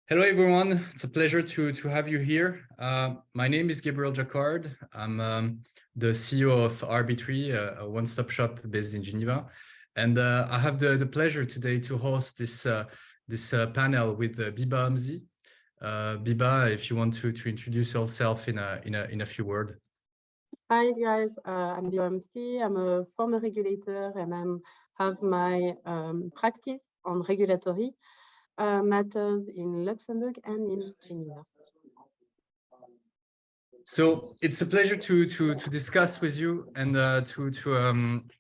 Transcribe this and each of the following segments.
Hello, everyone. It's a pleasure to have you here. My name is Gabriel Jaccard. I'm the CEO of Arbitri, a one-stop shop based in Geneva. And I have the pleasure today to host this panel with Biba Homsy. Biba, if you want to introduce yourself in a few words. Hi guys, I'm Biba Homsy. I'm a former regulator and I have my practice on regulatory matters in Luxembourg and in Geneva. So it's a pleasure to discuss with you and to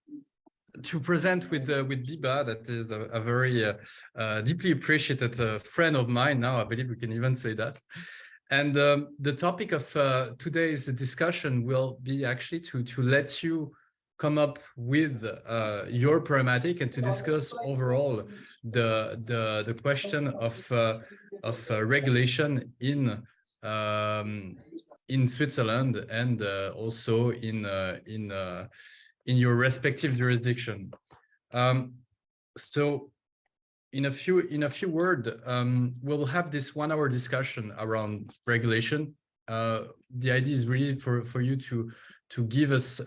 present with Biba, that is a very deeply appreciated friend of mine now. I believe we can even say that. And the topic of today's discussion will be actually to let you come up with your problematic and to discuss overall the question of regulation in Switzerland and also in your respective jurisdiction. So in a few words, we'll have this 1 hour discussion around regulation. The idea is really for you to give us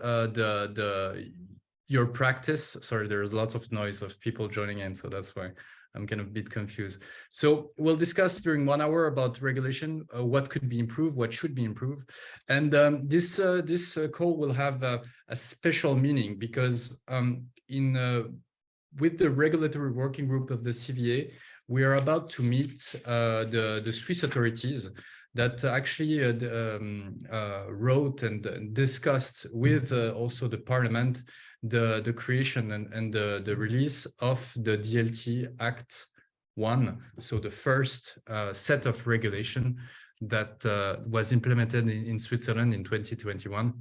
your practice. Sorry, there's lots of noise of people joining in, so that's why I'm kind of a bit confused. So we'll discuss during 1 hour about regulation, what could be improved, what should be improved. And this call will have a special meaning because with the regulatory working group of the CVA, we are about to meet the Swiss authorities that actually wrote and discussed with also the Parliament the creation and the release of the DLT Act 1, so the first set of regulation that was implemented in Switzerland in 2021.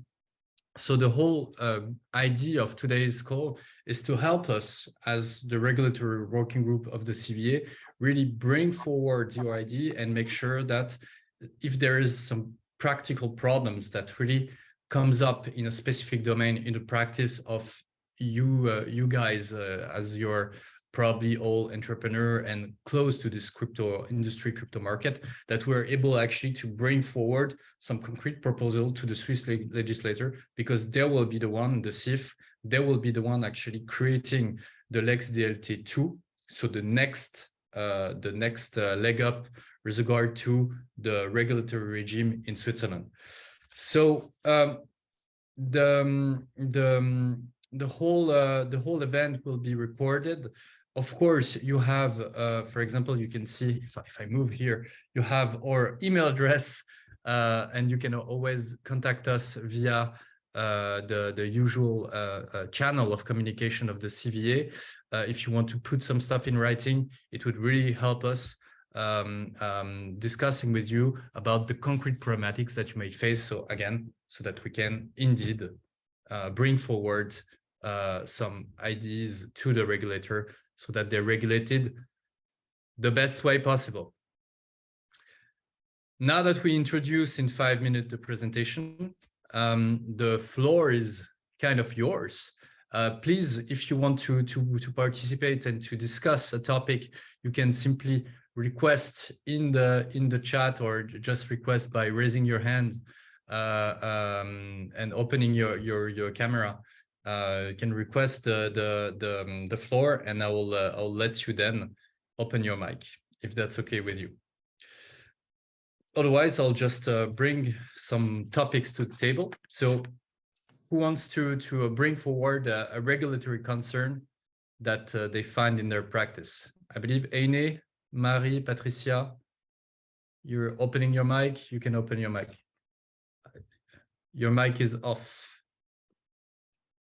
So the whole idea of today's call is to help us as the regulatory working group of the CVA really bring forward your idea and make sure that if there is some practical problems that really comes up in a specific domain in the practice of you guys as you're probably all entrepreneur and close to this crypto industry, crypto market, that we're able actually to bring forward some concrete proposal to the Swiss legislator, because they will be the one, the CIF, they will be the one actually creating the Lex DLT 2. So the next leg up with regard to the regulatory regime in Switzerland. So the whole event will be recorded. Of course, you have, for example, you can see if I move here, you have our email address, and you can always contact us via the usual channel of communication of the CVA. If you want to put some stuff in writing, it would really help us discussing with you about the concrete problematics that you may face. So again, so that we can indeed bring forward some ideas to the regulator so that they're regulated the best way possible. Now that we introduce in 5 minutes the presentation, the floor is kind of yours. Please, if you want to participate and to discuss a topic, you can simply request in the chat, or just request by raising your hand and opening your camera. You can request the floor, and I'll let you then open your mic if that's okay with you. Otherwise, I'll just bring some topics to the table. So who wants to bring forward a regulatory concern that they find in their practice? I believe Aine, Marie, Patricia, you're opening your mic. You can open your mic. Your mic is off.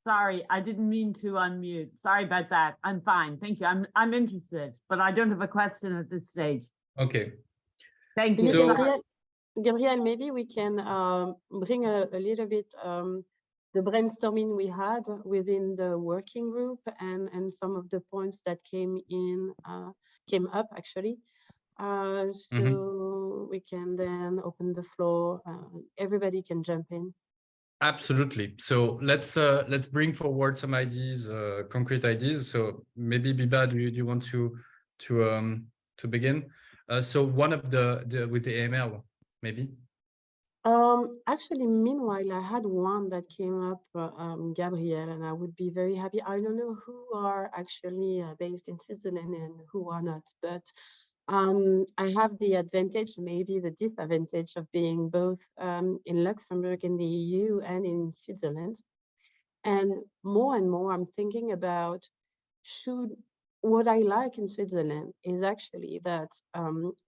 Sorry, I didn't mean to unmute. Sorry about that. I'm fine. Thank you. I'm interested, but I don't have a question at this stage. Okay. Thank you. So, Gabriel, maybe we can bring a little bit the brainstorming we had within the working group and some of the points that came up actually. So we can then open the floor. Everybody can jump in. Absolutely. So let's bring forward some ideas, concrete ideas. So maybe Biba, do you want to begin? So one of the with the AML, maybe. Actually, meanwhile, I had one that came up, Gabriel, and I would be very happy. I don't know who are actually based in Switzerland and who are not, but I have the advantage, maybe the disadvantage of being both in Luxembourg, in the EU, and in Switzerland. And more, I'm thinking about what I like in Switzerland is actually that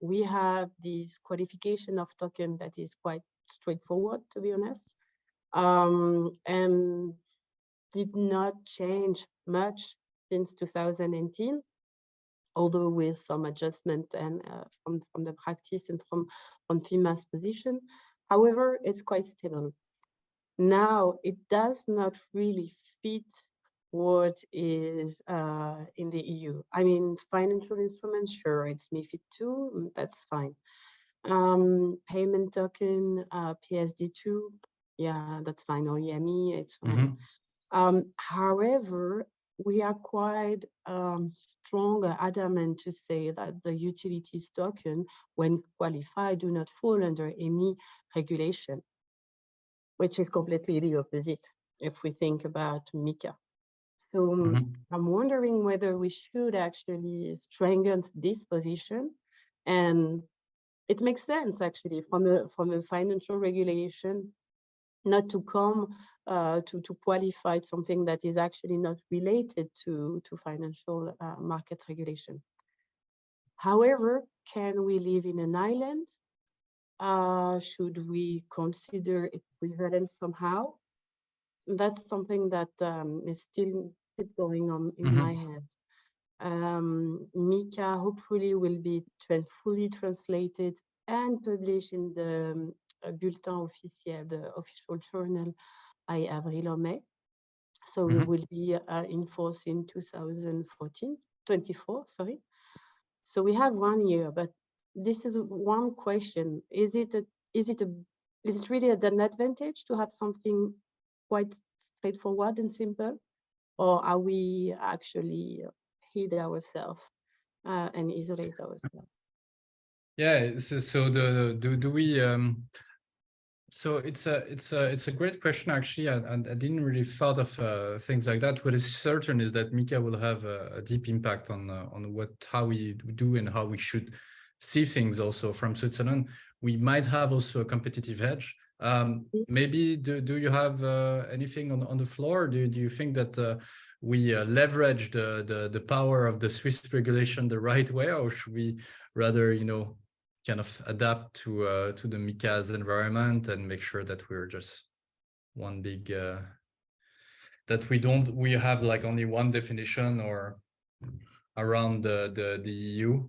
we have this qualification of token that is quite straightforward, to be honest, and did not change much since 2018, although with some adjustment and from the practice and from FIMA's position. However, it's quite stable. Now, it does not really fit what is in the EU. I mean, financial instruments, sure, it's MiFID II, that's fine. Payment token, PSD2, yeah, that's fine, or EME, it's fine. However, we are quite strong, adamant to say that the utilities token, when qualified, do not fall under any regulation, which is completely the opposite if we think about MiCA. So I'm wondering whether we should actually strengthen this position, and it makes sense actually from a financial regulation not to come to qualify something that is actually not related to financial market regulation. However, can we live in an island? Should we consider equivalent somehow? That's something that is still going on in my head. MiCA hopefully will be fully translated and published in the Bulletin officiel, the official journal, by Avril or May. So it will be in force in 2024, sorry. So we have 1 year, but this is one question. Is it really an advantage to have something quite straightforward and simple, or are we actually hid ourselves and isolate ourselves? Yeah. So do we? So it's a great question actually, and I didn't really thought of things like that. What is certain is that MiCA will have a deep impact on how we do and how we should see things also from Switzerland. We might have also a competitive edge. Maybe do you have anything on the floor? Do you think that we leverage the power of the Swiss regulation the right way, or should we rather, kind of adapt to the MiCA's environment and make sure that we're just one big that we have like only one definition, or around the EU,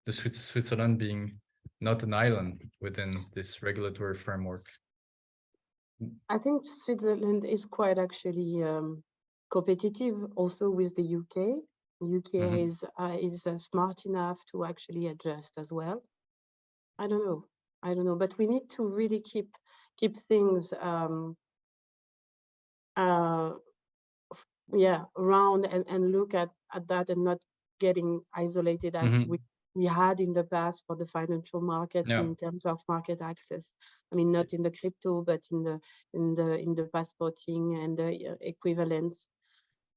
the Switzerland being not an island within this regulatory framework? I think Switzerland is quite actually competitive also with the UK. UK is smart enough to actually adjust as well. I don't know, but we need to really keep things around and look at that, and not getting isolated as we had in the past for the financial markets in terms of market access. I mean, not in the crypto, but in the passporting and the equivalence.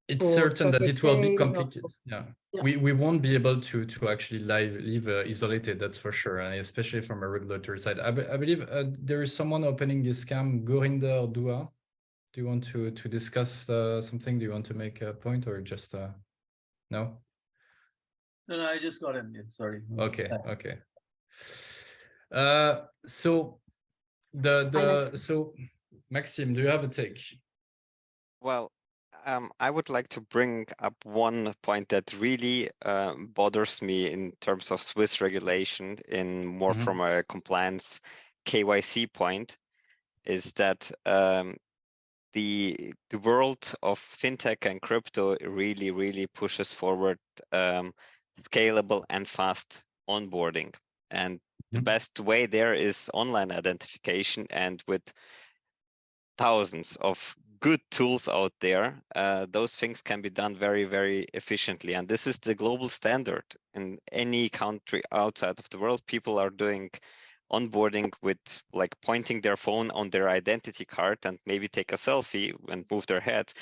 It's certain that it will be complicated. We won't be able to actually live isolated, that's for sure, especially from a regulatory side. I believe there is someone opening this cam, Gorinda or Dua. Do you want to discuss something? Do you want to make a point, or just no? No, I just got in. Sorry. Okay. So so Maxime, do you have a take? Well, I would like to bring up one point that really bothers me in terms of Swiss regulation, in more from a compliance KYC point, is that the world of fintech and crypto really pushes forward scalable and fast onboarding, and the best way there is online identification, and with thousands of good tools out there, those things can be done very, very efficiently. And this is the global standard in any country outside of the world. People are doing onboarding with like pointing their phone on their identity card and maybe take a selfie and move their heads.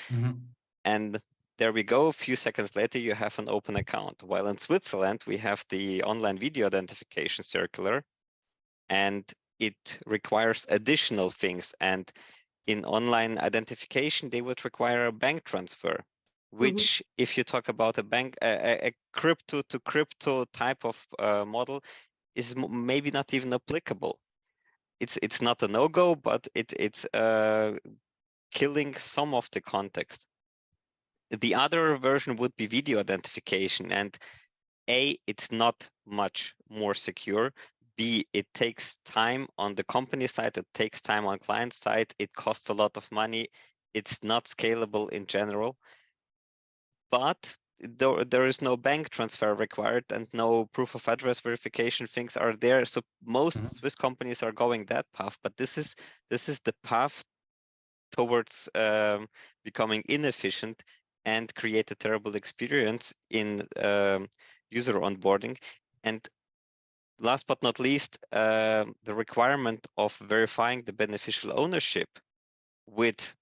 And there we go. A few seconds later, you have an open account. While in Switzerland, we have the online video identification circular, and it requires additional things. And in online identification, they would require a bank transfer, which if you talk about a crypto to crypto type of model is maybe not even applicable. It's not a no-go, but it's killing some of the context. The other version would be video identification, and A, it's not much more secure. B, it takes time on the company side, it takes time on client side, it costs a lot of money, it's not scalable in general. But there is no bank transfer required and no proof of address verification things are there. So most Swiss companies are going that path, but this is the path towards becoming inefficient and create a terrible experience in user onboarding. And last but not least, the requirement of verifying the beneficial ownership with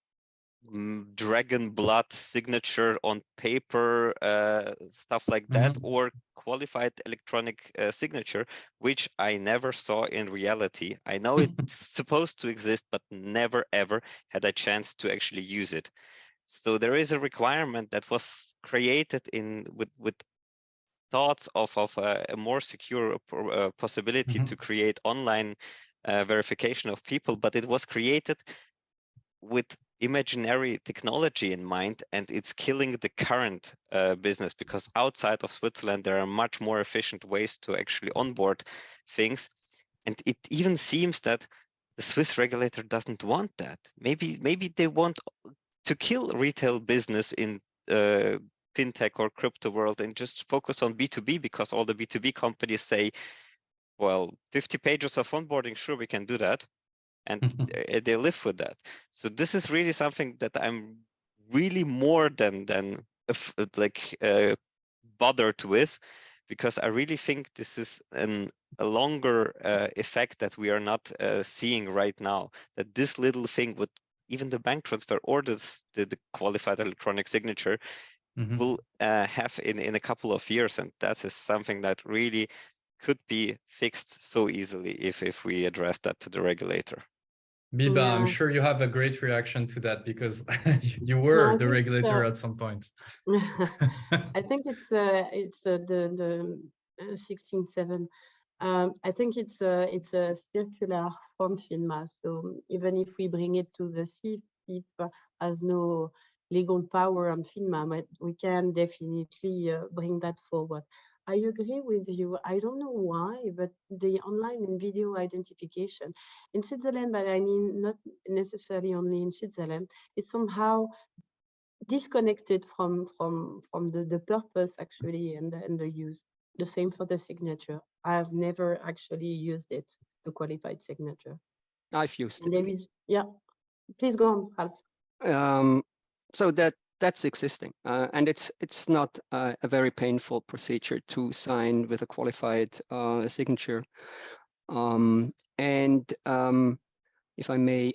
dragon blood signature on paper, stuff like that, or qualified electronic signature, which I never saw in reality. I know it's supposed to exist, but never ever had a chance to actually use it. So there is a requirement that was created with thoughts of a more secure possibility to create online verification of people, but it was created with imaginary technology in mind, and it's killing the current business, because outside of Switzerland there are much more efficient ways to actually onboard things. And it even seems that the Swiss regulator doesn't want that. Maybe they want to kill retail business in fintech or crypto world and just focus on B2B, because all the B2B companies say, well, 50 pages of onboarding, sure, we can do that. And they live with that. So this is really something that I'm really more than bothered with, because I really think this is a longer effect that we are not seeing right now, that this little thing with even the bank transfer or the qualified electronic signature will have in a couple of years. And that is something that really could be fixed so easily if we address that to the regulator. Biba, Yeah. I'm sure you have a great reaction to that, because you were the regulator at some point. I think it's the 16.7. I think it's a circular from FINMA. So even if we bring it to the CIF, CIF has no legal power on FINMA, but we can definitely bring that forward. I agree with you. I don't know why, but the online and video identification in Switzerland, but I mean not necessarily only in Switzerland, is somehow disconnected from the purpose actually and the use. The same for the signature. I've never actually used it, the qualified signature. I've used and there is, yeah. Please go on, Ralph. So that's existing, and it's not a very painful procedure to sign with a qualified signature. If I may,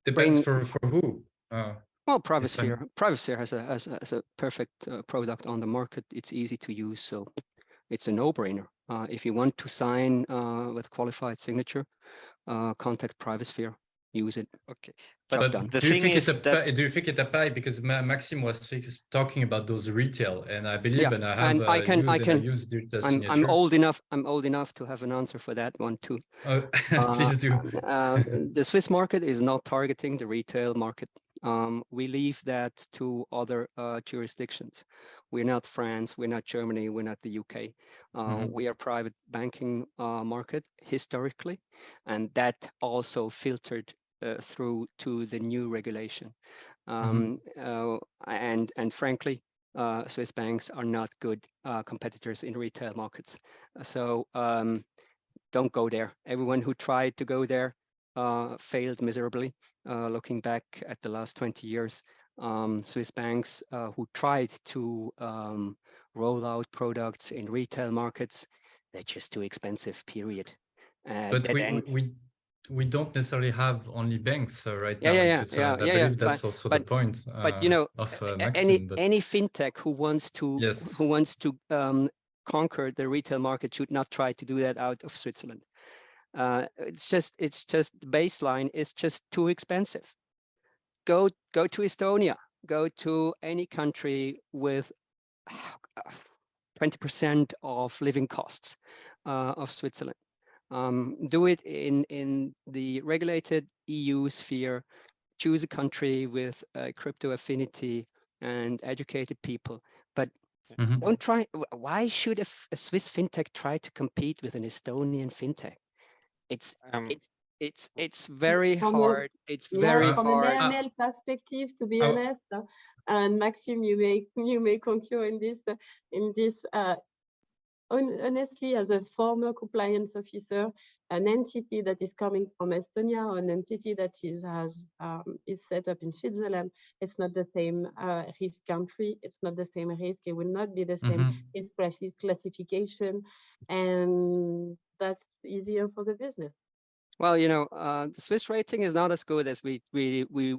depends for who. Well, PrivateSphere has a perfect product on the market. It's easy to use, so it's a no-brainer. If you want to sign with qualified signature, contact PrivateSphere. Use it. Okay, but done. Do you think it applies? Because Maxime was talking about those retail, and I believe, yeah, and I have used it. I'm old enough to have an answer for that one too. Please do. The Swiss market is not targeting the retail market. We leave that to other jurisdictions. We're not France, we're not Germany, we're not the UK. We are private banking market historically, and that also filtered through to the new regulation. And frankly, Swiss banks are not good competitors in retail markets. So don't go there. Everyone who tried to go there failed miserably. Looking back at the last 20 years, Swiss banks who tried to roll out products in retail markets, they're just too expensive, period. But we don't necessarily have only banks right now in Switzerland. I yeah, believe that's also the point but you know, of Maxim. Any fintech who wants to conquer the retail market should not try to do that out of Switzerland. It's just the baseline is just too expensive. Go to Estonia, go to any country with 20% of living costs of Switzerland. Do it in the regulated EU sphere. Choose a country with crypto affinity and educated people, but don't try. Why should a Swiss fintech try to compete with an Estonian fintech? It's very hard. It's very from hard. an AML perspective, to be honest, and Maxim, you may conclude in this. Honestly, as a former compliance officer, an entity that is coming from Estonia or an entity that is set up in Switzerland, it's not the same risk country. It's not the same risk. It will not be the same classification, and that's easier for the business. Well, you know, the Swiss rating is not as good as we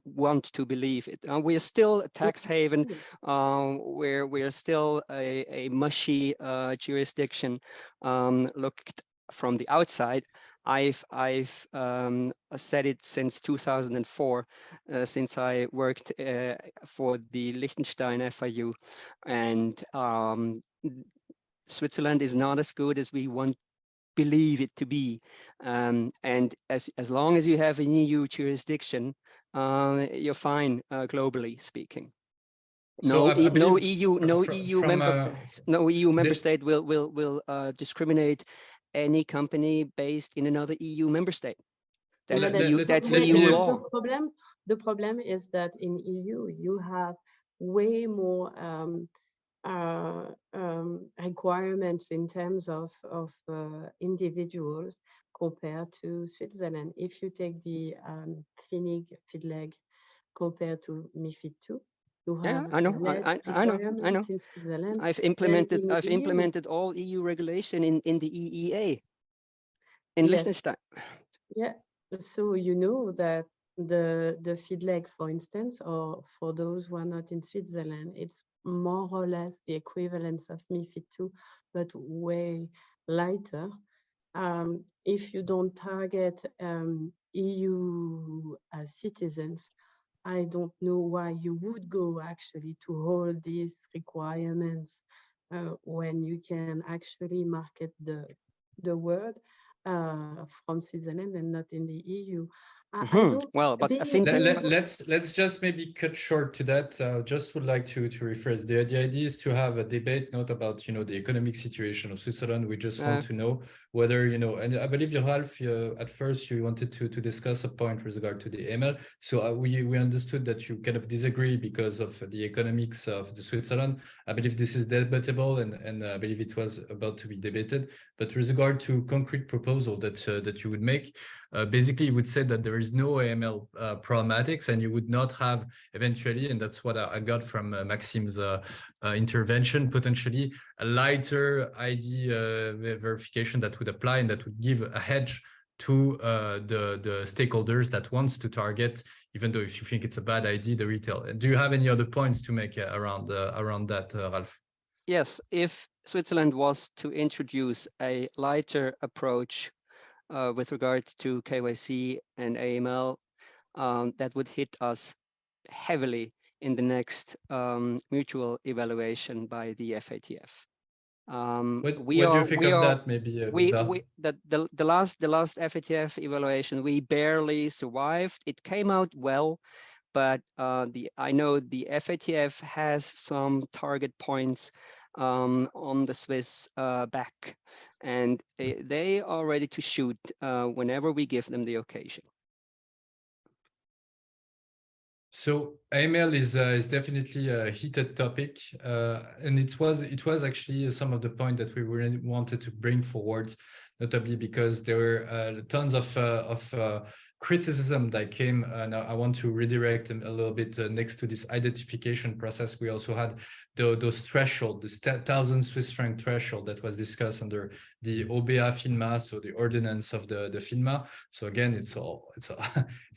want to believe it. We are still a tax haven. We are still a mushy jurisdiction. Looked from the outside. I've said it since 2004, since I worked for the Liechtenstein FIU, and Switzerland is not as good as we believe it to be, and as long as you have an EU jurisdiction, you're fine, globally speaking. No EU member state will discriminate any company based in another EU member state. That's EU law. The problem is that in EU you have way more requirements in terms of individuals compared to Switzerland. If you take the FIDLEG compared to MiFID II, you have I know. in Switzerland. I've implemented all EU regulation in the EEA in Liechtenstein. Yeah, so you know that the FIDLEG, for instance, or for those who are not in Switzerland, it's more or less the equivalence of MiFID II, but way lighter. If you don't target EU citizens, I don't know why you would go actually to hold these requirements when you can actually market the word from Switzerland and not in the EU. Well, but I think let's just maybe cut short to that. Just would like to rephrase. The idea is to have a debate, not about the economic situation of Switzerland. We just want to know whether and I believe Ralph, at first you wanted to discuss a point with regard to the AML. So we understood that you kind of disagree because of the economics of the Switzerland. I believe this is debatable, and I believe it was about to be debated. But with regard to concrete proposal that you would make, basically you would say that there is no AML problematics, and you would not have eventually, and that's what I got from Maxim's intervention, potentially a lighter ID verification that would apply and that would give a hedge to the stakeholders that wants to target, even though if you think it's a bad idea, the retail. Do you have any other points to make around that, Ralph? Yes, if Switzerland was to introduce a lighter approach with regard to KYC and AML, that would hit us heavily in the next mutual evaluation by the FATF. What do you think of that? Maybe the last FATF evaluation, we barely survived. It came out well, but I know the FATF has some target points on the Swiss back, and they are ready to shoot whenever we give them the occasion. So AML is definitely a heated topic, and it was actually some of the points that we really wanted to bring forward, notably because there were tons of criticism that came, and I want to redirect a little bit next to this identification process. We also had those threshold, this 1,000 Swiss franc threshold that was discussed under the OBA FINMA, so the ordinance of the FINMA. So again, it's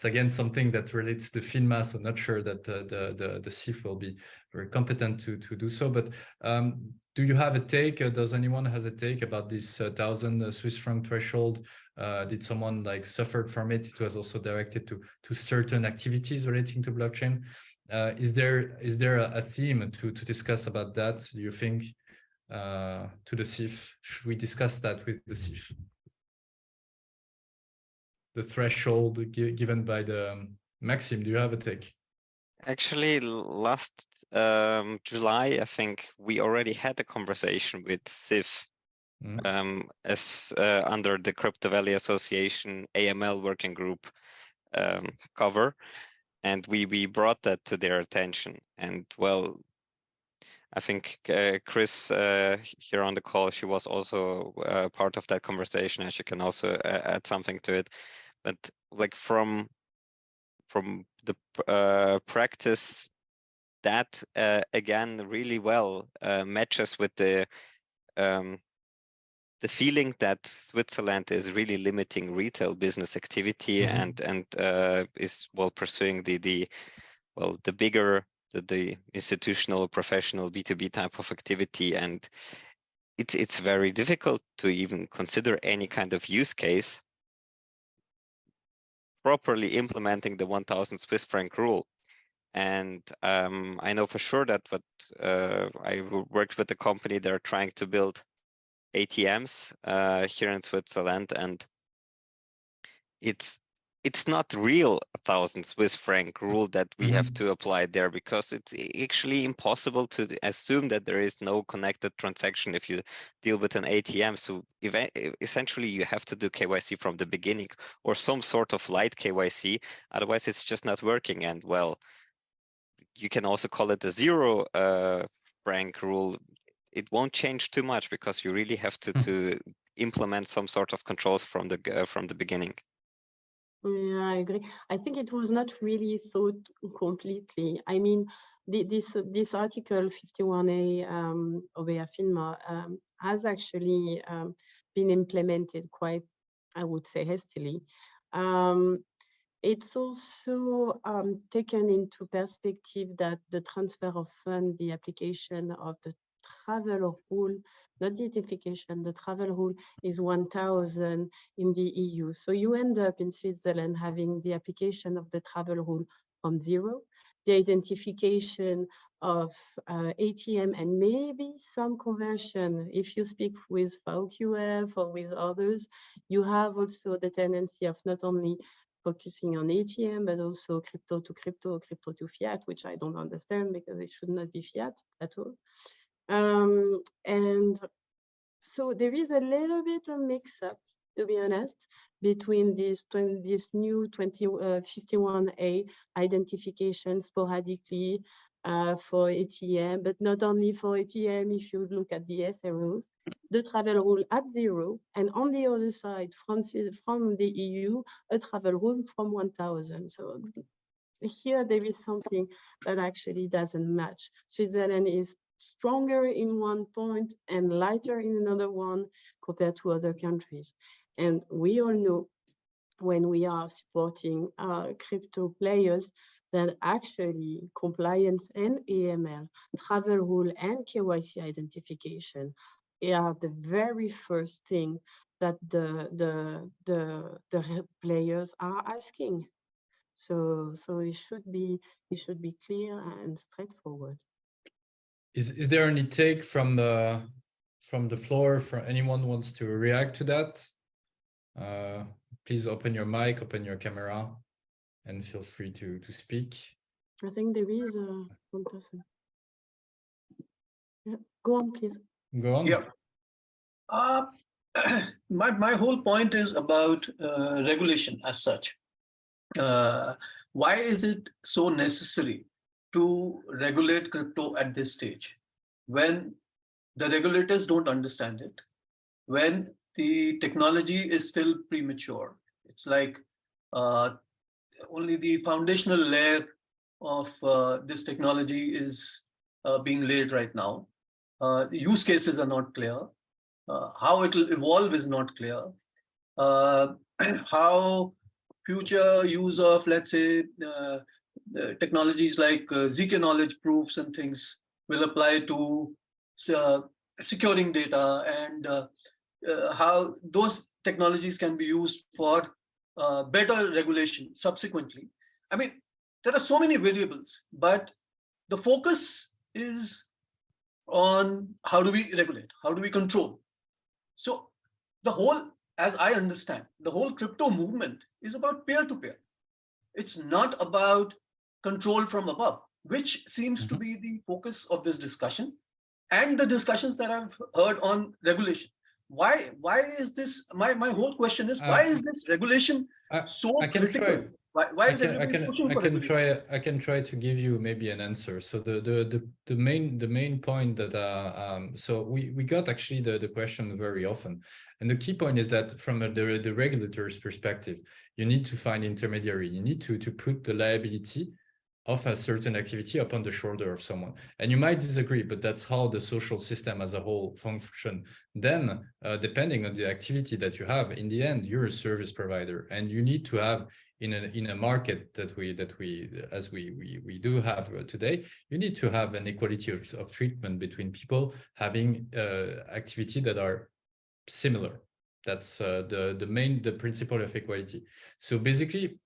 again something that relates to FINMA. So not sure that the CIF will be very competent to do so. But do you have a take? Does anyone has a take about this 1,000 Swiss franc threshold? Did someone like suffered from it? It was also directed to certain activities relating to blockchain. Is there a theme to discuss about that? Do you think to the CIF? Should we discuss that with the CIF? The threshold given by the Maxime, do you have a take? Actually, last July, I think we already had a conversation with CIF as under the Crypto Valley Association AML working group cover, and we brought that to their attention. And well, I think Chris here on the call, she was also part of that conversation, and she can also add something to it. But like from the practice, that again really well matches with the feeling that Switzerland is really limiting retail business activity and is well pursuing the bigger the institutional professional B2B type of activity, and it's very difficult to even consider any kind of use case properly implementing the 1,000 Swiss franc rule. And I know for sure that I worked with a company that are trying to build ATMs here in Switzerland, and it's not real 1,000 Swiss franc rule that we have to apply there, because it's actually impossible to assume that there is no connected transaction if you deal with an ATM. So essentially you have to do KYC from the beginning, or some sort of light KYC, otherwise it's just not working. And well, you can also call it a 0 franc rule. It won't change too much, because you really have to implement some sort of controls from the beginning. Yeah, I agree. I think it was not really thought completely. I mean, this article 51A OBA FINMA has actually been implemented quite, I would say, hastily. It's also taken into perspective that the transfer of funds, the application of the travel rule, not the identification, the travel rule is 1,000 in the EU. So you end up in Switzerland having the application of the travel rule from 0, the identification of ATM, and maybe some conversion. If you speak with VQF or with others, you have also the tendency of not only focusing on ATM, but also crypto to crypto, crypto to fiat, which I don't understand because it should not be fiat at all. And so there is a little bit of mix-up, to be honest, between this new 51A identification sporadically for ATM, but not only for ATM. If you look at the SA rules, the travel rule at 0, and on the other side, from the EU, a travel rule from 1,000. So here there is something that actually doesn't match. Switzerland is stronger in one point and lighter in another one compared to other countries. And we all know, when we are supporting crypto players, that actually compliance and AML, travel rule and KYC identification are the very first thing that the players are asking. So it should be clear and straightforward. Is there any take from the floor? For anyone wants to react to that? Please open your mic, open your camera, and feel free to speak. I think there is one person. Yeah, go on, please. Go on. Yeah. My whole point is about regulation as such. Why is it so necessary to regulate crypto at this stage, when the regulators don't understand it, when the technology is still premature? It's like only the foundational layer of this technology is being laid right now. The use cases are not clear. How it will evolve is not clear. How future use of, let's say, technologies like ZK knowledge proofs and things will apply to securing data, and how those technologies can be used for better regulation subsequently. I mean, there are so many variables, but the focus is on how do we regulate, how do we control. So the whole, as I understand, the whole crypto movement is about peer-to-peer. It's not about control from above, which seems to be the focus of this discussion and the discussions that I've heard on regulation. Why is this, my whole question is, why is this regulation so critical? Why is everybody pushing for regulation? I can try to give you maybe an answer. So the main point that so we got actually the question very often, and the key point is that from the regulator's perspective, you need to find intermediary. You need to put the liability of a certain activity upon the shoulder of someone. And you might disagree, but that's how the social system as a whole function. Then, depending on the activity that you have, in the end, you're a service provider, and you need to have in a market that we do have today, you need to have an equality of treatment between people having activity that are similar. That's the principle of equality. So basically,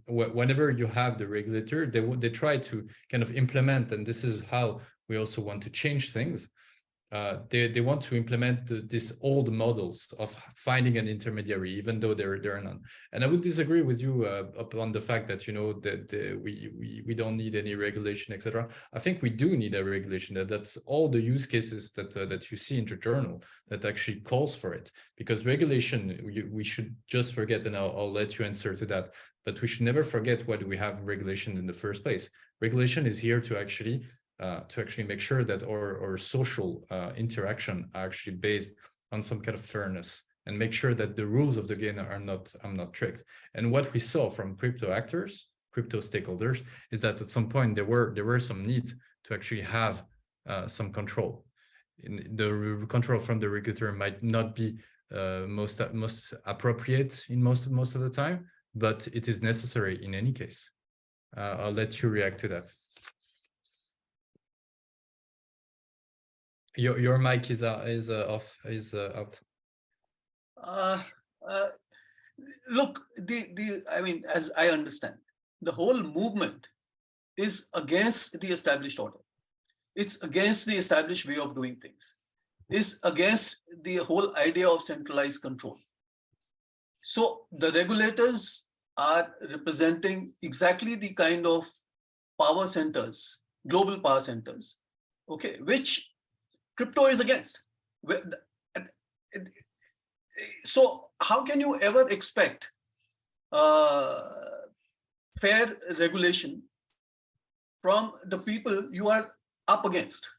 whenever you have the regulator, they try to kind of implement, and this is how we also want to change things. They want to implement this old models of finding an intermediary, even though there are none. And I would disagree with you upon the fact that, you know, that we don't need any regulation, etc. I think we do need a regulation. That's all the use cases that you see in the journal that actually calls for it. Because regulation, we should just forget, and I'll let you answer to that. But we should never forget why we have regulation in the first place. Regulation is here to actually make sure that our social interaction are actually based on some kind of fairness, and make sure that the rules of the game are not tricked. And what we saw from crypto actors, crypto stakeholders, is that at some point there were some need to actually have some control. The control from the regulator might not be most appropriate in most of the time, but it is necessary in any case. I'll let you react to that. Your mic is off, out. Look, I mean, as I understand, the whole movement is against the established order. It's against the established way of doing things. It's against the whole idea of centralized control. So the regulators are representing exactly the kind of power centers, global power centers, okay, which crypto is against. So how can you ever expect fair regulation from the people you are up against?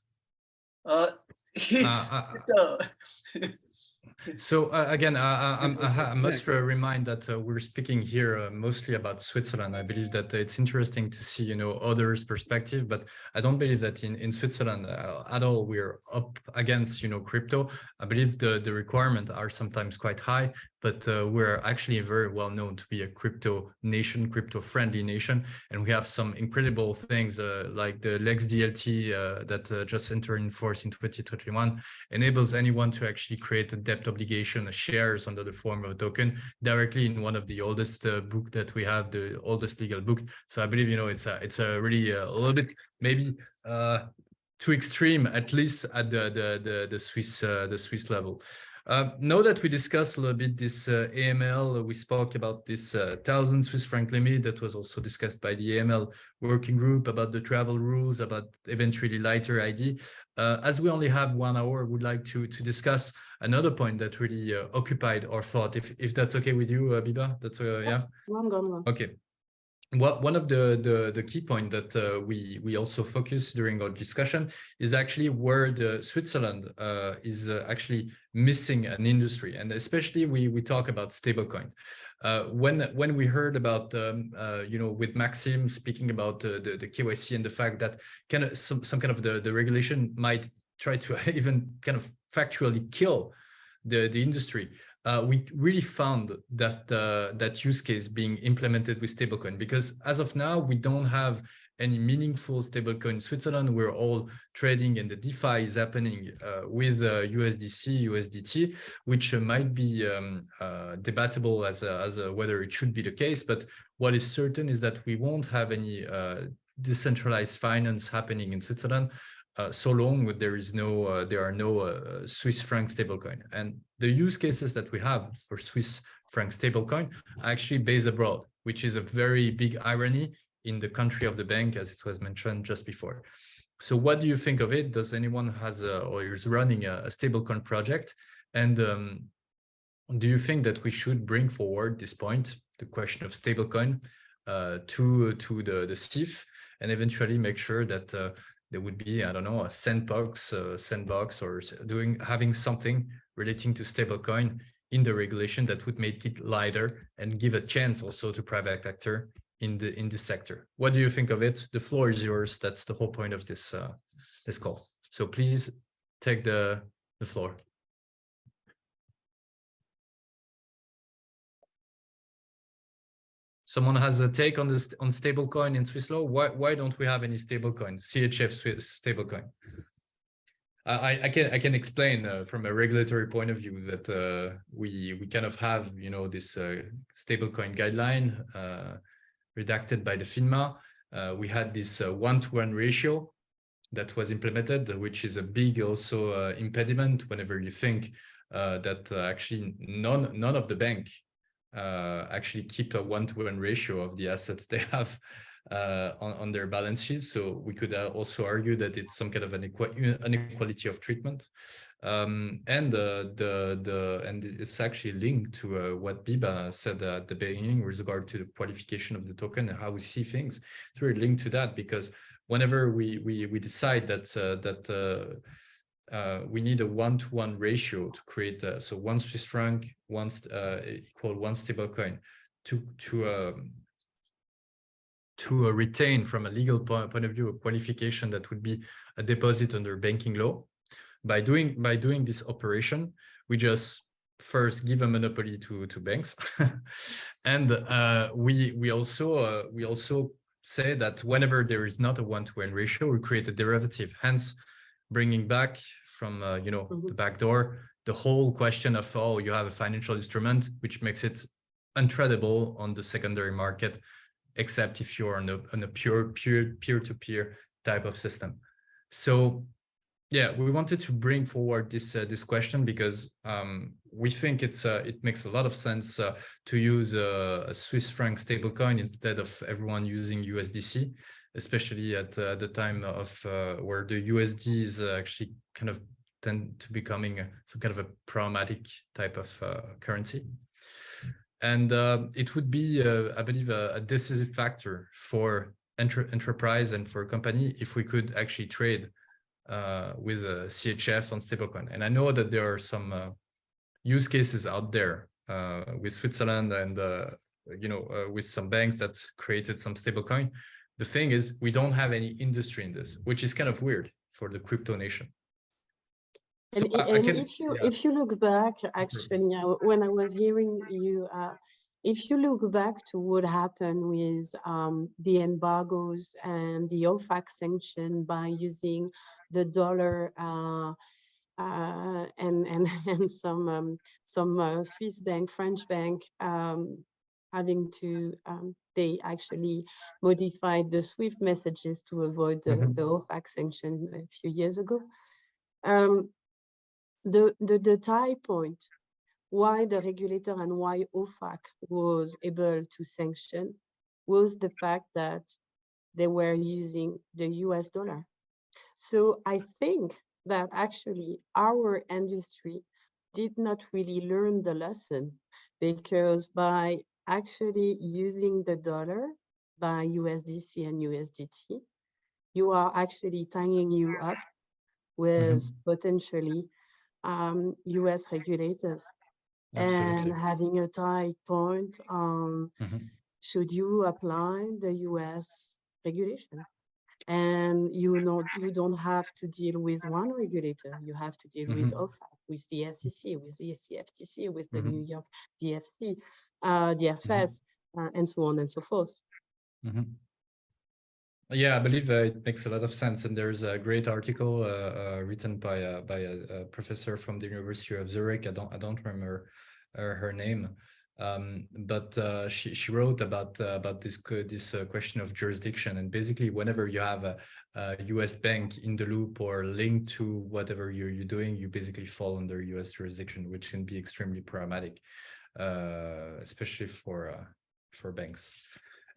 So again, I must remind that we're speaking here mostly about Switzerland. I believe that it's interesting to see, you know, others' perspective, but I don't believe that in Switzerland at all we're up against, you know, crypto. I believe the requirements are sometimes quite high, but we're actually very well known to be a crypto nation, crypto-friendly nation, and we have some incredible things like the Lex DLT that just entered in force in 2021, enables anyone to actually create a debt obligation, shares under the form of a token directly in one of the oldest book that we have, the oldest legal book. So I believe, you know, it's a really a little bit maybe too extreme, at least at the Swiss level. Now that we discussed a little bit this AML, we spoke about this 1,000 Swiss franc limit that was also discussed by the AML working group, about the travel rules, about eventually lighter ID. As we only have 1 hour, I would like to discuss another point that really occupied our thought, if that's okay with you, Biba. That's yeah. Go on. Okay. one of the key point that we also focus during our discussion is actually where the Switzerland is actually missing an industry, and especially we talk about stablecoin. When we heard about with Maxime speaking about the KYC and the fact that kind of some kind of the regulation might try to even kind of factually kill the industry. We really found that that use case being implemented with stablecoin, because as of now, we don't have any meaningful stablecoin in Switzerland. We're all trading, and the DeFi is happening with USDC, USDT, which might be debatable as whether it should be the case. But what is certain is that we won't have any decentralized finance happening in Switzerland so long there are no Swiss franc stablecoin. And the use cases that we have for Swiss franc stablecoin are actually based abroad, which is a very big irony in the country of the bank, as it was mentioned just before. So what do you think of it? Does anyone has or is running a stablecoin project? And do you think that we should bring forward this point, the question of stablecoin, to the CIF, and eventually make sure that there would be, I don't know, a sandbox or having something relating to stablecoin in the regulation that would make it lighter and give a chance also to private actor in this sector? What do you think of it? The floor is yours. That's the whole point of this call. So please take the floor. Someone has a take on this on stablecoin in Swiss law? Why don't we have any stablecoin, CHF Swiss stablecoin? I can explain from a regulatory point of view that we kind of have this stablecoin guideline redacted by the FINMA. We had this 1-to-1 ratio that was implemented, which is a big also impediment whenever you think that actually none of the bank actually keep a 1-to-1 ratio of the assets they have on their balance sheet. So we could also argue that it's some kind of an inequality of treatment, and it's actually linked to what Biba said at the beginning with regard to the qualification of the token and how we see things. It's really linked to that, because whenever we decide that we need a 1-to-1 ratio to create so 1 Swiss franc equal 1 stablecoin to retain from a legal point of view a qualification that would be a deposit under banking law. By doing this operation, we just first give a monopoly to banks, and we also say that whenever there is not a 1-to-1 ratio, we create a derivative, hence bringing back from the back door the whole question of, oh, you have a financial instrument which makes it untradable on the secondary market, except if you're on a pure peer-to-peer type of system. So yeah, we wanted to bring forward this question because we think it makes a lot of sense to use a Swiss franc stablecoin instead of everyone using USDC, especially at the time of where the USD is actually kind of tend to becoming some kind of a pragmatic type of currency. And it would be, I believe, a decisive factor for enterprise and for a company if we could actually trade with a CHF on stablecoin. And I know that there are some use cases out there with Switzerland and with some banks that created some stablecoin. The thing is, we don't have any industry in this, which is kind of weird for the crypto nation. And, So if you look back, actually, when I was hearing you, if you look back to what happened with the embargoes and the OFAC sanction by using the dollar and some Swiss bank, French bank, having to, they actually modified the SWIFT messages to avoid the OFAC sanction a few years ago. The tie point why the regulator and why OFAC was able to sanction was the fact that they were using the US dollar. So I think that actually our industry did not really learn the lesson, because by actually using the dollar, by USDC and USDT, you are actually tying you up with potentially US regulators. Absolutely. And having a tight point on should you apply the US regulation? And you don't have to deal with one regulator. You have to deal with OFAC, with the SEC, with the CFTC, with the New York DFC, DFS, and so on and so forth. Yeah, I believe it makes a lot of sense. And there's a great article written by a professor from the University of Zurich. I don't remember her name, but she wrote about this question of jurisdiction. And basically, whenever you have a US bank in the loop or linked to whatever you're doing, you basically fall under US jurisdiction, which can be extremely problematic, especially for banks.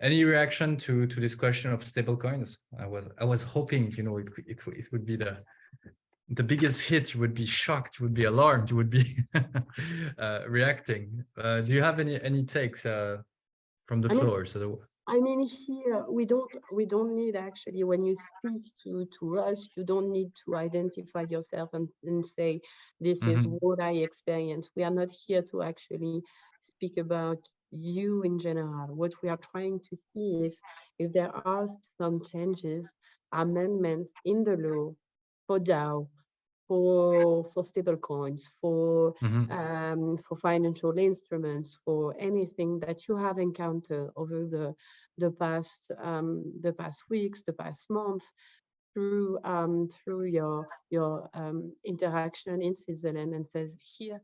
Any reaction to this question of stable coins? I was hoping, you know, it would be the biggest hit. You would be shocked, you would be alarmed, you would be reacting. Do you have any takes from the floor? I mean, here we don't need, actually, when you speak to us, you don't need to identify yourself and say this is what I experience. We are not here to actually speak about you in general. What we are trying to see if there are some changes, amendments in the law for DAO, for stable coins, for financial instruments, for anything that you have encountered over the past weeks, the past month, through your interaction in Switzerland, and says here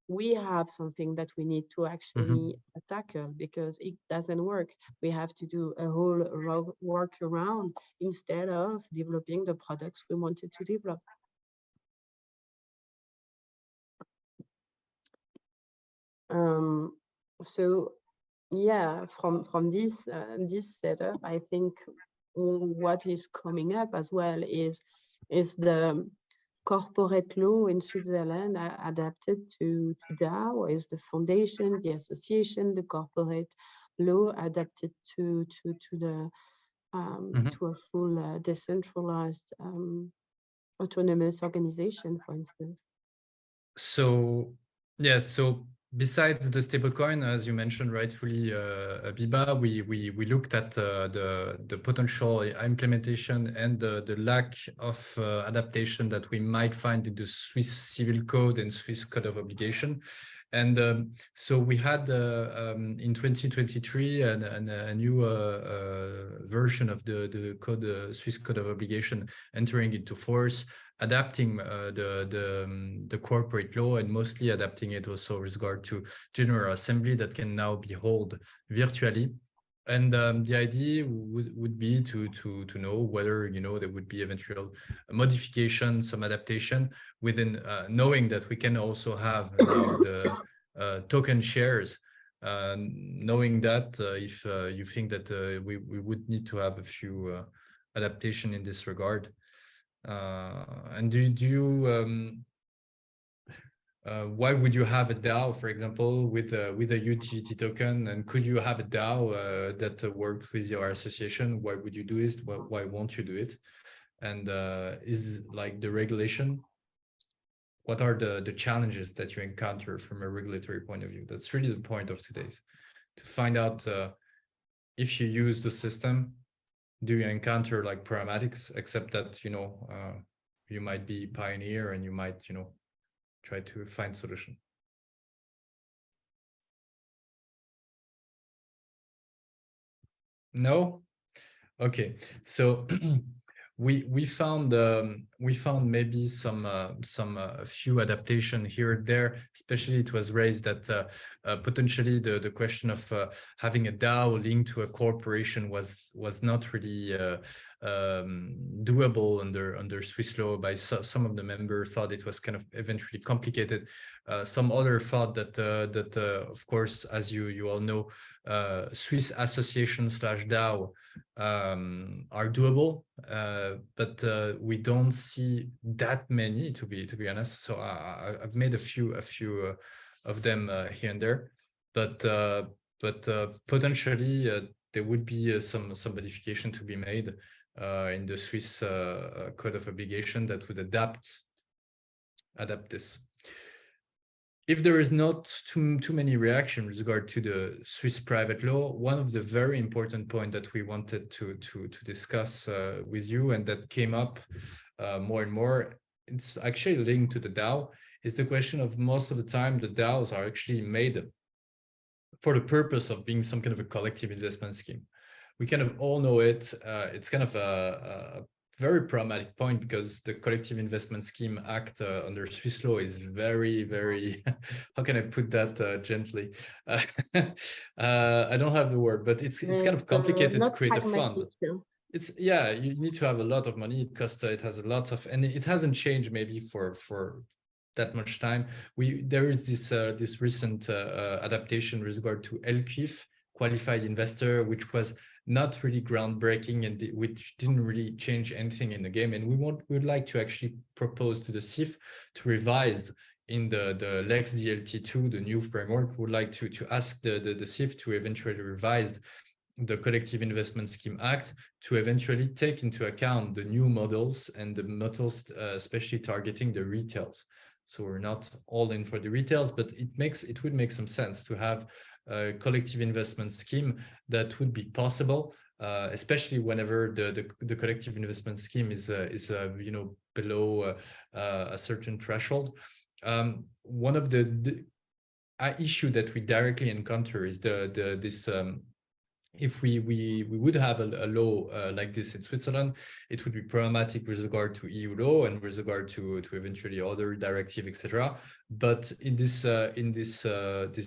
we have something that we need to actually tackle because it doesn't work. We have to do a whole workaround instead of developing the products we wanted to develop. So yeah, from this setup, I think what is coming up as well is the corporate law in Switzerland adapted to DAO, is the foundation, the association, the corporate law adapted to a full decentralized autonomous organization, for instance. So yes, so besides the stablecoin, as you mentioned rightfully, Biba, we looked at the potential implementation and the lack of adaptation that we might find in the Swiss Civil Code and Swiss Code of Obligation. And so we had in 2023 a new version of the code, Swiss Code of Obligation, entering into force, adapting the corporate law and mostly adapting it also with regard to General Assembly that can now be held virtually. And the idea would be to know whether, you know, there would be eventual modification, some adaptation within, knowing that we can also have now the token shares, knowing that if you think that we would need to have a few adaptation in this regard. And do you why would you have a DAO, for example, with a utility token? And could you have a DAO that worked with your association? Why would you do it? Why won't you do it? And is like the regulation, what are the challenges that you encounter from a regulatory point of view? That's really the point of today's, to find out if you use the system, do you encounter like problematics, except that, you know, you might be pioneer and you might, you know, try to find solution. No? Okay, so we found maybe some few adaptation here and there. Especially it was raised that potentially the question of having a DAO linked to a corporation was not really doable under Swiss law. By some of the members thought it was kind of eventually complicated. Some other thought that of course, as you all know, Swiss association / DAO are doable, but we don't see that many, to be honest. So I've made a few of them here and there, but potentially there would be some modification to be made in the Swiss Code of Obligation that would adapt this. If there is not too many reactions with regard to the Swiss private law, one of the very important points that we wanted to discuss with you, and that came up more and more, it's actually linked to the DAO, is the question of most of the time the DAOs are actually made for the purpose of being some kind of a collective investment scheme. We kind of all know it. It's kind of a very problematic point because the Collective Investment Scheme Act under Swiss law is very, very, how can I put that gently? I don't have the word, but it's kind of complicated to create a fund. It's, yeah, you need to have a lot of money. It costs, it has a lot of, and it hasn't changed maybe for that much time. There is this recent adaptation with regard to LQIF, qualified investor, which was not really groundbreaking and which didn't really change anything in the game. And we would like to actually propose to the CIF to revise in the Lex DLT2, the new framework. We would like to ask the CIF to eventually revise the Collective Investment Scheme Act to eventually take into account the new models and the models especially targeting the retails. So we're not all in for the retails, but it would make some sense to have a collective investment scheme that would be possible, especially whenever the collective investment scheme is you know, below a certain threshold. One of the issue that we directly encounter is this. If we would have a law like this in Switzerland, it would be problematic with regard to EU law and with regard to eventually other directive, etc. But in this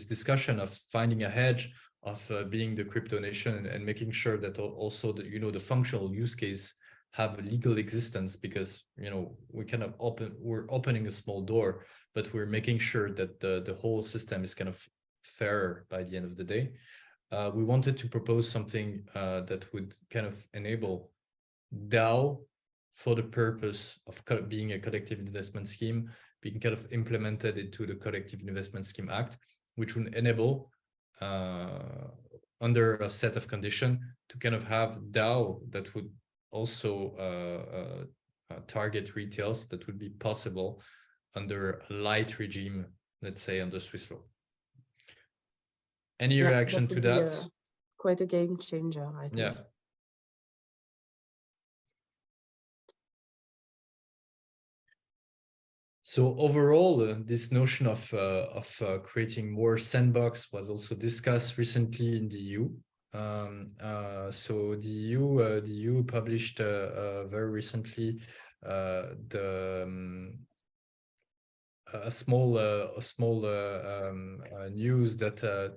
discussion of finding a hedge of being the crypto nation and making sure that also the, you know, the functional use case have a legal existence, because, you know, we're opening a small door, but we're making sure that the whole system is kind of fair by the end of the day. We wanted to propose something that would kind of enable DAO for the purpose of being a collective investment scheme, being kind of implemented into the Collective Investment Scheme Act, which would enable, under a set of conditions, to kind of have DAO that would also target retails that would be possible under a light regime, let's say under Swiss law. Any reaction to that? Quite a game changer, I think. Yeah. So overall, this notion of creating more sandbox was also discussed recently in the EU. So the EU published very recently a small news that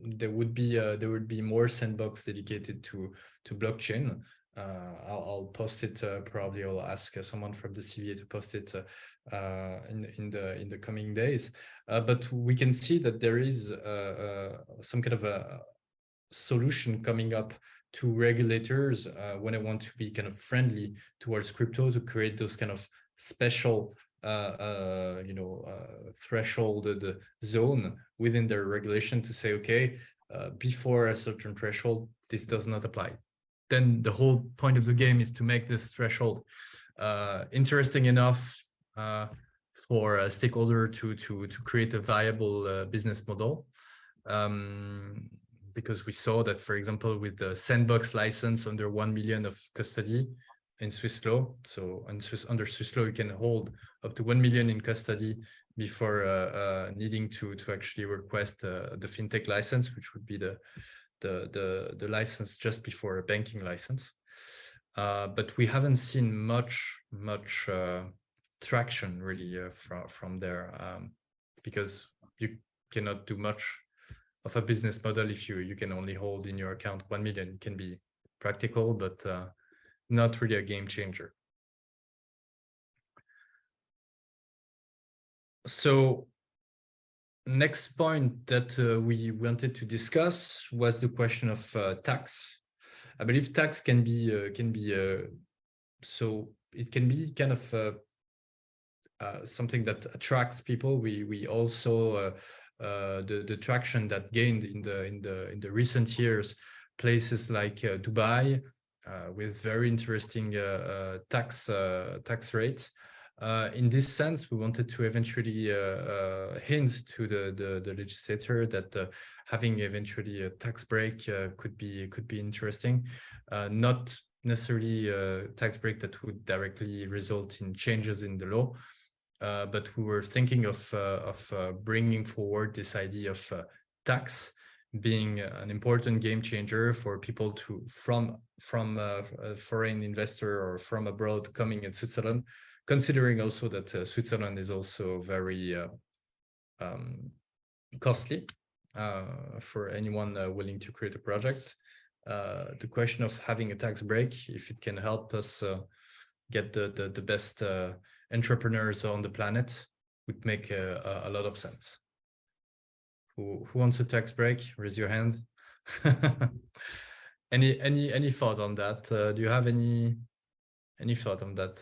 there would be more sandbox dedicated to blockchain. I'll post it, probably I'll ask someone from the CVA to post it in the coming days. But we can see that there is some kind of a solution coming up to regulators when I want to be kind of friendly towards crypto, to create those kind of special you know, thresholded zone within their regulation to say, okay, before a certain threshold, this does not apply. Then the whole point of the game is to make this threshold interesting enough for a stakeholder to create a viable business model. Because we saw that, for example, with the sandbox license under 1 million of custody in Swiss law, so under Swiss law, you can hold up to 1 million in custody before needing to actually request the fintech license, which would be the license just before a banking license. But we haven't seen much traction really from there, because you cannot do much of a business model if you can only hold in your account 1 million. It can be practical, but not really a game changer. So next point that we wanted to discuss was the question of tax. I believe tax can be so it can be kind of something that attracts people. We also the traction that gained in the recent years places like Dubai, with very interesting tax rates. In this sense, we wanted to eventually hint to the legislator that having eventually a tax break could be interesting, not necessarily a tax break that would directly result in changes in the law, but we were thinking of bringing forward this idea of tax being an important game changer for people from a foreign investor or from abroad coming in Switzerland, considering also that Switzerland is also very costly for anyone willing to create a project. The question of having a tax break, if it can help us get the best entrepreneurs on the planet, would make a lot of sense. Who wants a tax break? Raise your hand. Any thought on that? Do you have any thought on that?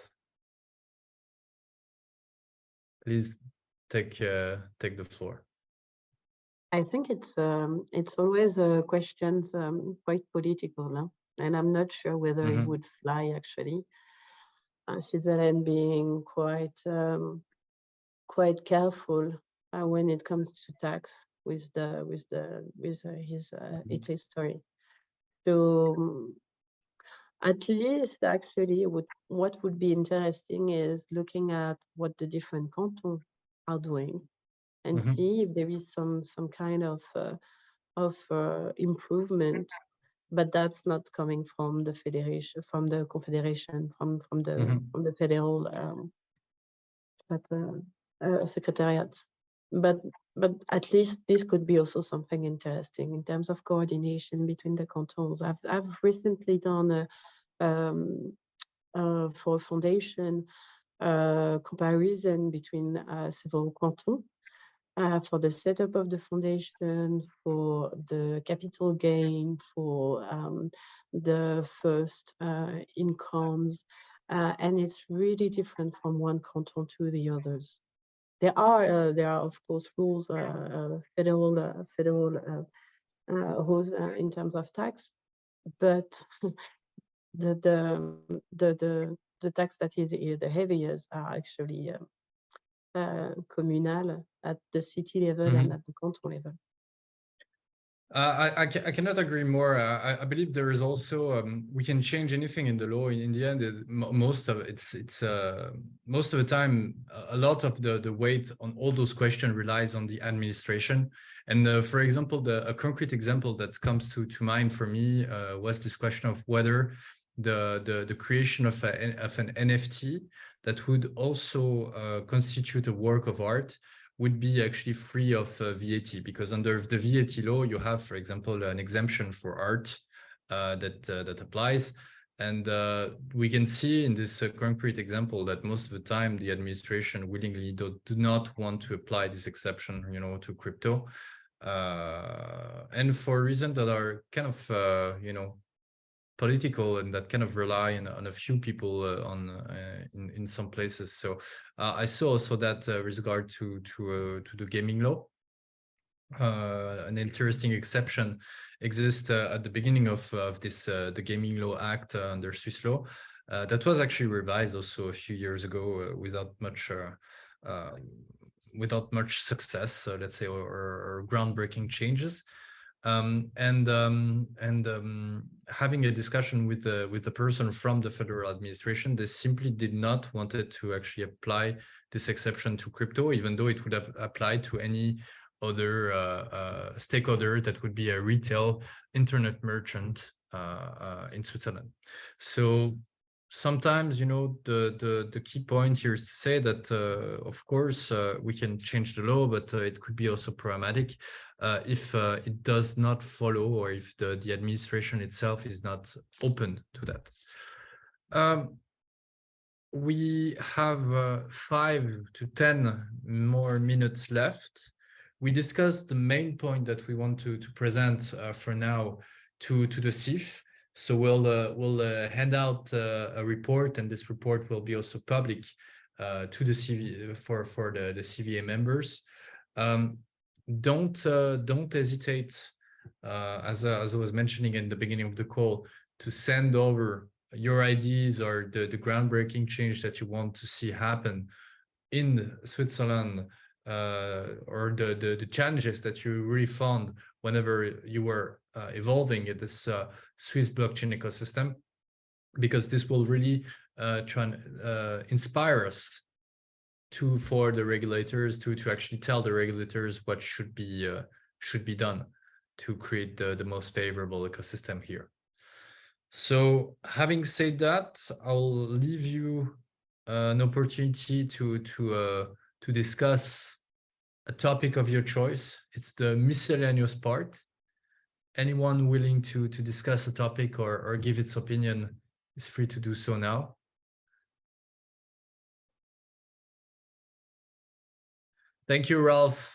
Please take the floor. I think it's always a question quite political, huh? And I'm not sure whether it would fly actually. Switzerland being quite careful when it comes to tax with its history. So at least actually what would be interesting is looking at what the different cantons are doing and see if there is some kind of improvement, but that's not coming from the federation, from the confederation, from the federal secretariat. But at least this could be also something interesting in terms of coordination between the cantons. I've recently done for a foundation comparison between several cantons for the setup of the foundation, for the capital gain, for the first incomes, and it's really different from one canton to the others. There are of course rules, federal rules in terms of tax, but the tax that is the heaviest are actually communal at the city level and at the canton level. I cannot agree more. I believe there is also we can change anything in the law. In the end, most of the time, a lot of the weight on all those questions relies on the administration. And for example, a concrete example that comes to mind for me was this question of whether the creation of an NFT that would also constitute a work of art would be actually free of VAT, because under the VAT law, you have, for example, an exemption for art that applies. And we can see in this concrete example that most of the time the administration willingly do not want to apply this exception, to crypto, and for reasons that are kind of, political and that kind of rely on a few people in some places. So I saw also that with regard to the gaming law, an interesting exception exists at the beginning of this the Gaming Law Act under Swiss law that was actually revised also a few years ago without much success, let's say, or groundbreaking changes. Having a discussion with the person from the federal administration, they simply did not wanted to actually apply this exception to crypto, even though it would have applied to any other stakeholder that would be a retail internet merchant in Switzerland. So sometimes, the key point here is to say that, of course, we can change the law, but it could be also problematic if it does not follow, or if the administration itself is not open to that. We have 5 to 10 more minutes left. We discussed the main point that we want to present for now to the CIF. So we'll hand out a report, and this report will be also public to the CV for the CVA members. Don't hesitate as I was mentioning in the beginning of the call, to send over your ideas or the groundbreaking change that you want to see happen in Switzerland, or the challenges that you really found whenever you were evolving in this Swiss blockchain ecosystem, because this will really try and inspire us for the regulators to actually tell the regulators what should be done to create the most favorable ecosystem here. So having said that, I'll leave you an opportunity to discuss a topic of your choice. It's the miscellaneous part. Anyone willing to discuss a topic or give its opinion is free to do so now. Thank you, Ralph.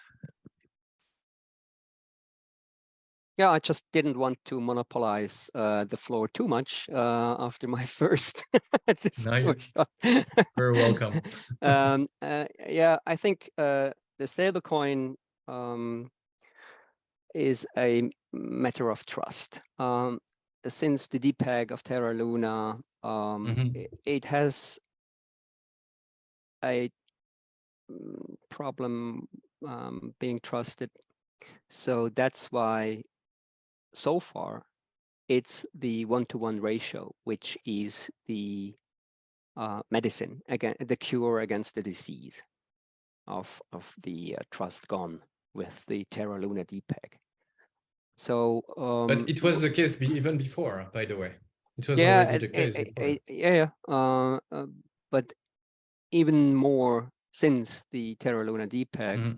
Yeah, I just didn't want to monopolize the floor too much after my first discussion. You're welcome. Yeah, I think the stablecoin is a matter of trust. Since the DPEG of Terra Luna, it has a problem being trusted. So that's why so far it's the 1-to-1 ratio, which is the medicine, again, the cure against the disease of the trust gone with the Terra Luna DPEG. So, but it was the case even before, by the way. It was already the case before. But even more since the Terra Luna DPEG,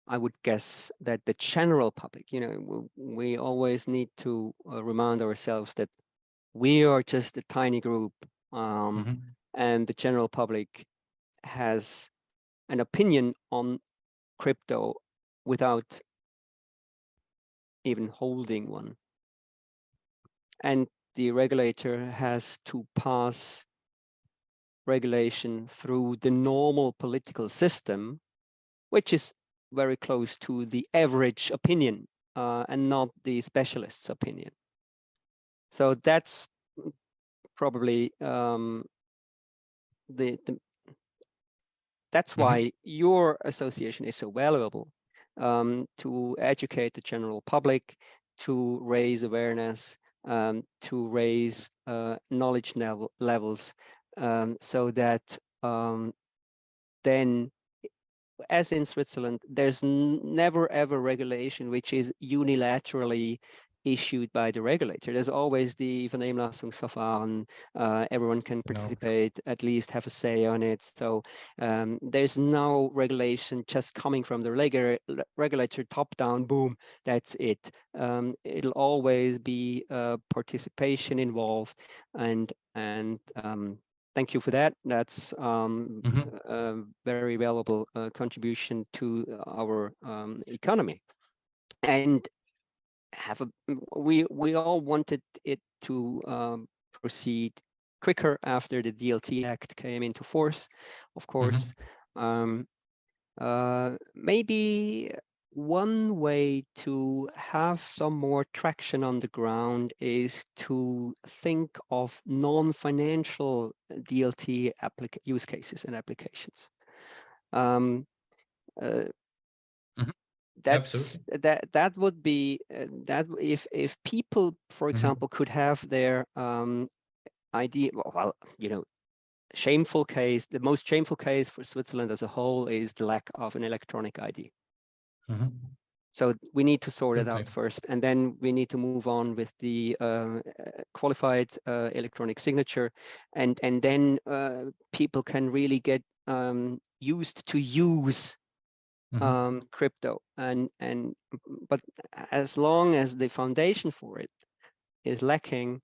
I would guess that the general public, we always need to remind ourselves that we are just a tiny group, and the general public has an opinion on crypto without even holding one. And the regulator has to pass regulation through the normal political system, which is very close to the average opinion and not the specialist's opinion. So that's probably that's why your association is so valuable, to educate the general public, to raise awareness, to raise knowledge levels, so that then, as in Switzerland, there's never ever regulation which is unilaterally issued by the regulator. There's always the Vernehmlassungsverfahren. Everyone can participate, at least have a say on it. So there's no regulation just coming from the regulator top down, boom, that's it. It'll always be participation involved, and thank you for that. That's a very valuable contribution to our economy. And we all wanted it to proceed quicker after the DLT Act came into force, of course. Maybe one way to have some more traction on the ground is to think of non-financial DLT use cases and applications. That would be that if people, for example, could have their ID, shameful case, the most shameful case for Switzerland as a whole is the lack of an electronic ID. So we need to sort it out first, and then we need to move on with the qualified electronic signature, and then people can really get used to use crypto, but as long as the foundation for it is lacking,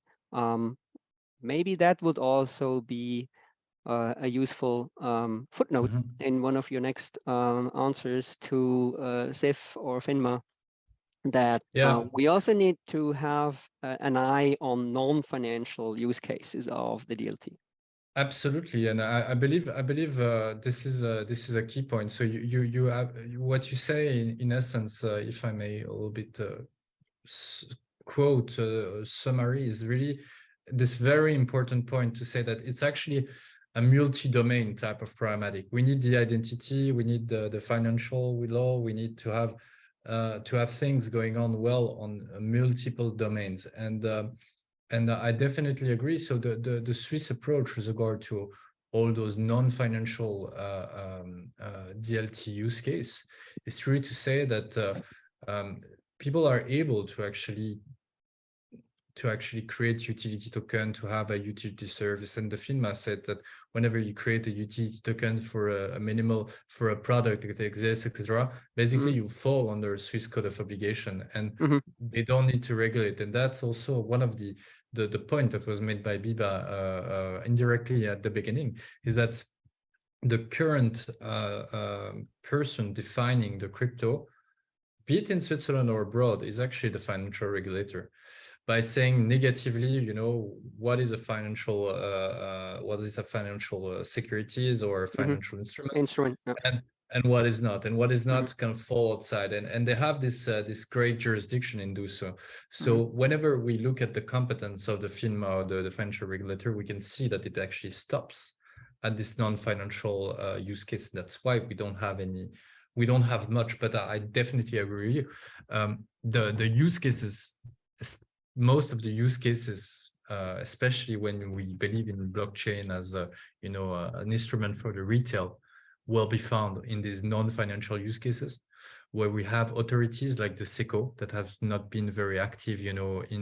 maybe that would also be a useful footnote in one of your next answers to SIF or FINMA, that we also need to have an eye on non-financial use cases of the DLT. Absolutely, and I believe this is a key point. So you have what you say in essence, if I may a little bit quote summary, is really this very important point to say that it's actually a multi-domain type of problematic. We need the identity, we need the financial law, we need to have things going on well on multiple domains, and I definitely agree. So the Swiss approach with regard to all those non-financial DLT use case is really to say that people are able to actually create utility token, to have a utility service. And the FINMA said that whenever you create a utility token for a minimal, for a product that exists, etc., basically you fall under Swiss Code of Obligation, and they don't need to regulate. And that's also one of the point that was made by Biba indirectly at the beginning, is that the current person defining the crypto, be it in Switzerland or abroad, is actually the financial regulator. By saying negatively, what is a financial securities or financial instrument, and what is not, kind of fall outside, and they have this great jurisdiction in do so. So whenever we look at the competence of the FINMA or the financial regulator, we can see that it actually stops at this non-financial use case. That's why we don't have much, but I definitely agree with you. The use cases, most of the use cases, especially when we believe in blockchain as an instrument for the retail, will be found in these non-financial use cases, where we have authorities like the SECO that have not been very active, in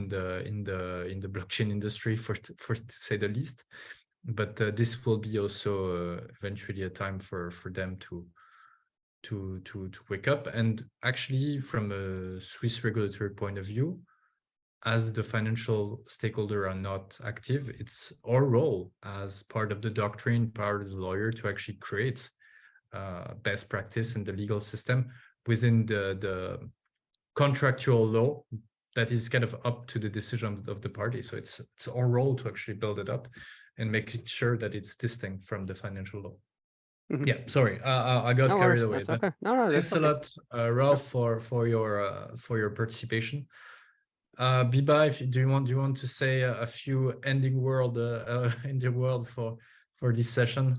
the blockchain industry, for to say the least. But this will be also eventually a time for them to wake up. And actually, from a Swiss regulatory point of view, as the financial stakeholder are not active, it's our role as part of the doctrine, part of the lawyer, to actually create best practice in the legal system within the contractual law that is kind of up to the decision of the party. So it's our role to actually build it up and make sure that it's distinct from the financial law. Yeah, sorry, I got carried away. That's okay. No, thanks a lot, Ralph, for your participation. Biba, do you want to say a few ending word in the world for this session?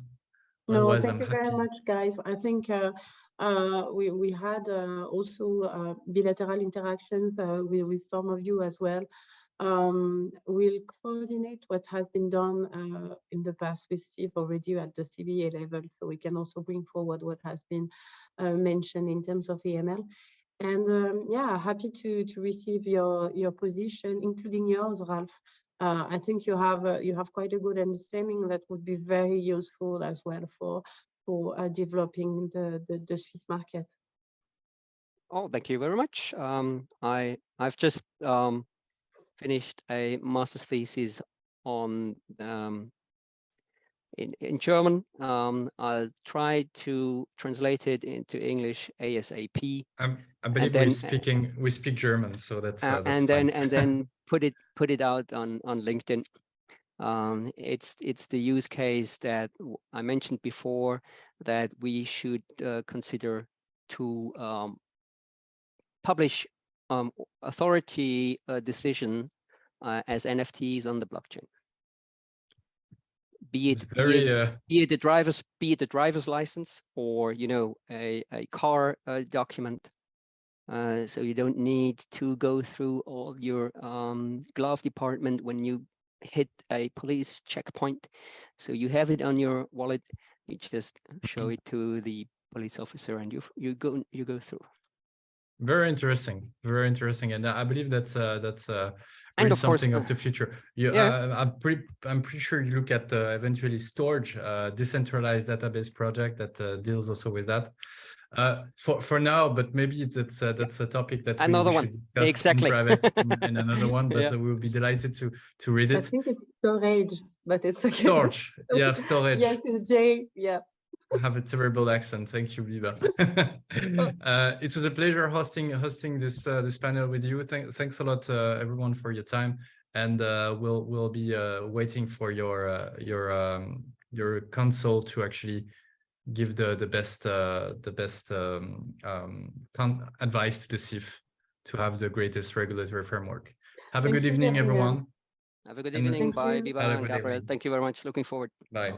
No, thank you very much, guys. I think we had also bilateral interactions with some of you as well. We'll coordinate what has been done in the past with Steve already at the CBA level, so we can also bring forward what has been mentioned in terms of AML. And yeah, happy to receive your position, including yours, Ralph. I think you have quite a good understanding that would be very useful as well for developing the Swiss market. Oh, thank you very much. I've just finished a master's thesis on in German. I'll try to translate it into English ASAP. I believe we speak German, so that's and fine. then put it out on LinkedIn. It's the use case that I mentioned before, that we should consider to publish authority decision as NFTs on the blockchain. Be it the driver's license, or a car document. So you don't need to go through all your glove department when you hit a police checkpoint. So you have it on your wallet. You just show it to the police officer, and you go through. Very interesting, and I believe that's and of something course, of the future. I'm pretty sure you look at eventually storage, decentralized database project that deals also with that. For now, but maybe that's a topic that we should discuss exactly in private in another one. But we'll be delighted to read it. I think it's storage, but it's okay. Storage, yeah, storage. Yes, J, yeah. I have a terrible accent. Thank you, Biba. It was a pleasure hosting this panel with you. Thanks a lot, everyone, for your time. and we'll be waiting for your council to actually give the best advice to the CIF to have the greatest regulatory framework. Have a good evening, everyone. Have a good evening. Bye, Biba and Gabriel. Evening. Thank you very much. Looking forward. Bye.